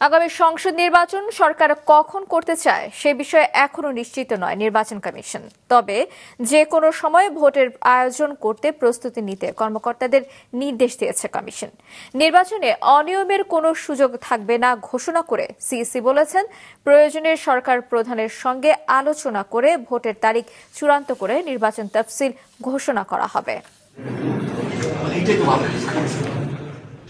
আগামী সংসদ নির্বাচন সরকার কখন করতে চায় সে বিষয়ে এখনো নিশ্চিত নয় নির্বাচন কমিশন। তবে যে কোনো সময় ভোটের আয়োজন করতে প্রস্তুতি নিতে কর্মকর্তাদের নির্দেশ দিয়েছে কমিশন। নির্বাচনে অনিয়মের কোনো সুযোগ থাকবে না ঘোষণা করে সিইসি বলেছেন, প্রয়োজনে সরকার প্রধানের সঙ্গে আলোচনা করে ভোটের তারিখ চূড়ান্ত করে নির্বাচন তফসিল ঘোষণা করা হবে।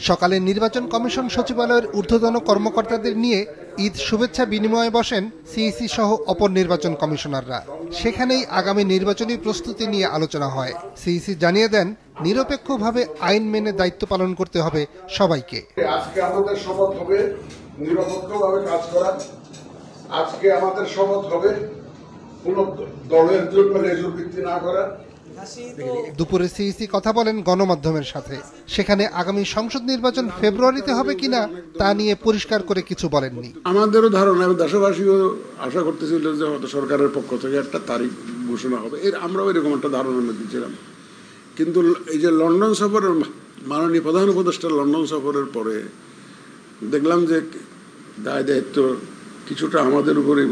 সকালে নির্বাচন কমিশন সচিবালয়ের ঊর্ধ্বতন কর্মকর্তাদের নিয়ে ঈদ শুভেচ্ছা বিনিময়ে বসেন সিইসি সহ অপর নির্বাচন কমিশনাররা। সেখানেই আগামী নির্বাচনী প্রস্তুতি নিয়ে আলোচনা হয়। সিইসি জানিয়ে দেন, নিরপেক্ষভাবে আইন মেনে দায়িত্ব পালন করতে হবে সবাইকে। আজকে আমাদের শপথ হবে নিরপেক্ষভাবে কাজ করা। আজকে আমাদের শপথ হবে কোন দলের জন্য লেজুর ভিত্তি না করা। দুপুরে সিইসি কথা বলেন গণমাধ্যমের সাথে। সেখানে আগামী সংসদ নির্বাচন ফেব্রুয়ারিতে হবে কিনা তা নিয়ে পরিষ্কার করে কিছু বলেননি। আমাদেরও ধারণা, দেশবাসীও আশা করতেছিল যে হয়তো সরকারের পক্ষ থেকে একটা তারিখ ঘোষণা হবে, আমরাও এরকম একটা ধারণার মধ্যে ছিলাম। কিন্তু এই যে লন্ডন সফরের মাননীয় প্রধান উপদেষ্টা লন্ডন সফরের পরে দেখলাম যে দায়িত্ব কিছুটা আমাদের উপরে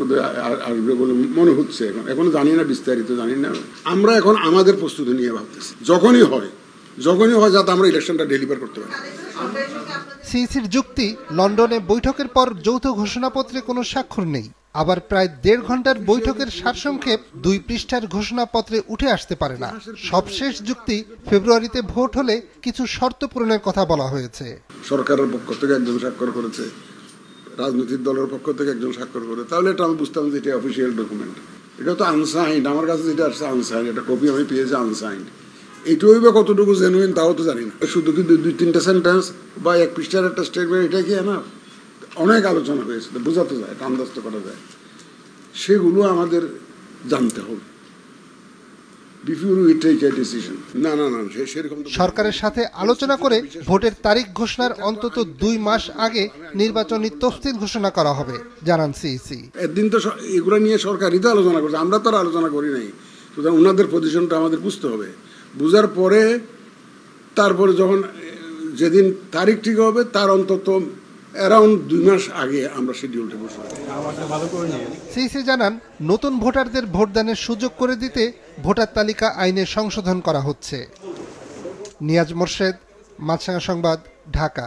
আসবে বলে মনে হচ্ছে। এখনো জানি না, বিস্তারিত জানি না। আমরা এখন আমাদের প্রস্তুতি নিয়ে ভাবতেছি, যখনই হয় যাতে আমরা ইলেকশনটা ডেলিভার করতে পারি। সিইসির যুক্তি, লন্ডনে বৈঠকের পর যৌথ ঘোষণাপত্রে কোনো স্বাক্ষর নেই। আবার প্রায় 1.5 ঘন্টার বৈঠকের সারসংক্ষেপ 2 পৃষ্ঠার ঘোষণাপত্রে উঠে আসতে পারে না। সবশেষ যুক্তি, ফেব্রুয়ারিতে ভোট হলে কিছু শর্ত পূরণের কথা বলা হয়েছে। সরকারের পক্ষ থেকে একজন স্বাক্ষর করেছে, রাজনৈতিক দলের পক্ষ থেকে একজন স্বাক্ষর করে, তাহলে এটা আমি বুঝতাম যে এটা অফিসিয়াল ডকুমেন্ট। এটা তো আনসাইন্ড, আমার কাছে যেটা আসছে আনসাইন্ড, এটা কপি আমি পেয়েছি আনসাইন্ড। এইটুকুই বা কতটুকু জেনুইন তাও তো জানি না। শুধু কি 2-3টা সেন্টেন্স বা 1 পৃষ্ঠার একটা স্টেটমেন্ট, এটা কি না? অনেক আলোচনা হয়েছে, বোঝাতে যায়, এটা আন্দাজ করা যায়। সেগুলো আমাদের জানতে হবে। সরকারের সাথে আলোচনা করে ভোটের তারিখ ঘোষণার অন্তত 2 মাস আগে নির্বাচনী তফসিল ঘোষণা করা হবে, জানান সিইসি। একদিন তো এগুলো নিয়ে সরকারই তো আলোচনা করছে, আমরা তো আলোচনা করি নাই। সুতরাং ওনাদের পজিশনটা আমাদের বুঝতে হবে। বুঝার পরে তারপরে যখন যেদিন তারিখ ঠিক হবে তার অন্তত অ্যারাউন্ড 2 মাস আগে আমরা শিডিউলটা ঘোষণা করি। সিইসি জানান, নতুন ভোটারদের ভোটদানের সুযোগ করে দিতে ভোটার তালিকা আইনে সংশোধন করা হচ্ছে। নিয়াজ মোর্শেদ, মাছরাঙা সংবাদ, ঢাকা।